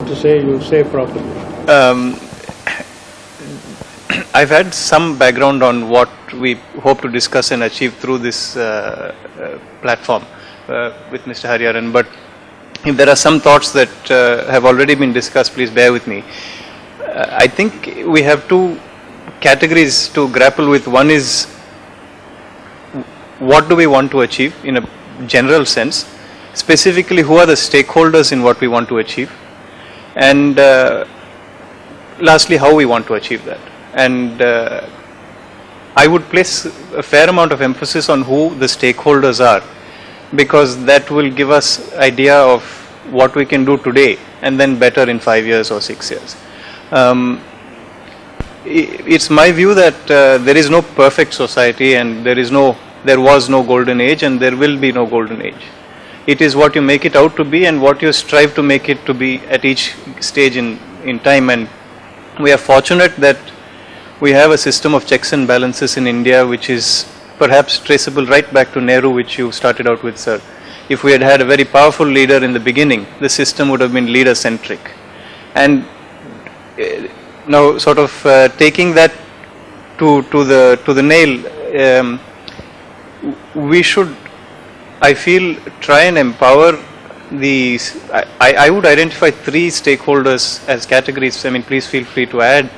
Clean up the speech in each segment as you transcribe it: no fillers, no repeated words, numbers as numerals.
to say, you say properly. I've had some background on what we hope to discuss and achieve through this platform with Mr. Hariharan, but if there are some thoughts that have already been discussed, please bear with me. I think we have two categories to grapple with. One is, what do we want to achieve in a general sense? Specifically, who are the stakeholders in what we want to achieve? And lastly, how we want to achieve that. And I would place a fair amount of emphasis on who the stakeholders are, because that will give us idea of what we can do today and then better in 5 years or 6 years. It's my view that there is no perfect society, and there was no golden age, and there will be no golden age. It is what you make it out to be and what you strive to make it to be at each stage in time. And we are fortunate that we have a system of checks and balances in India, which is perhaps traceable right back to Nehru, which you started out with, sir. If we had had a very powerful leader in the beginning, the system would have been leader-centric. And now, sort of taking that to the nail, we should, I feel, try and empower these. I would identify three stakeholders as categories. I mean, please feel free to add.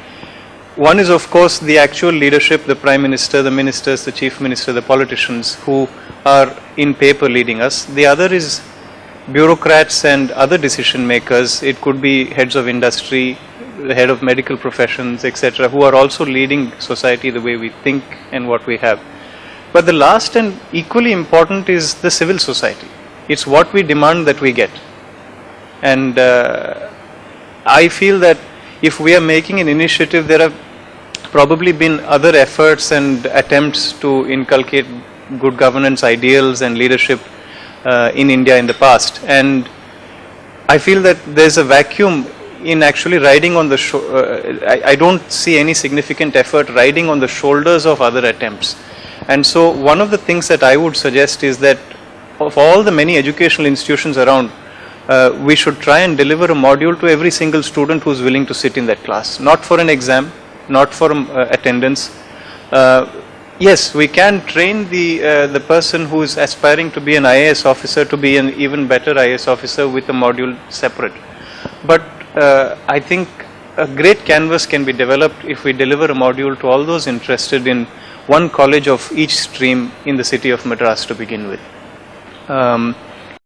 One is, of course, the actual leadership, the Prime Minister, the ministers, the Chief Minister, the politicians who are in paper leading us. The other is bureaucrats and other decision makers. It could be heads of industry, the head of medical professions, etc., who are also leading society the way we think and what we have. But the last and equally important is the civil society. It's what we demand that we get. And I feel that if we are making an initiative, there have probably been other efforts and attempts to inculcate good governance ideals and leadership in India in the past. And I feel that there's a vacuum in actually riding on the I don't see any significant effort riding on the shoulders of other attempts. And so one of the things that I would suggest is that of all the many educational institutions around, we should try and deliver a module to every single student who's willing to sit in that class. Not for an exam, not for attendance. Yes, we can train the person who is aspiring to be an IAS officer to be an even better IAS officer with a module separate. But I think a great canvas can be developed if we deliver a module to all those interested in one college of each stream in the city of Madras to begin with.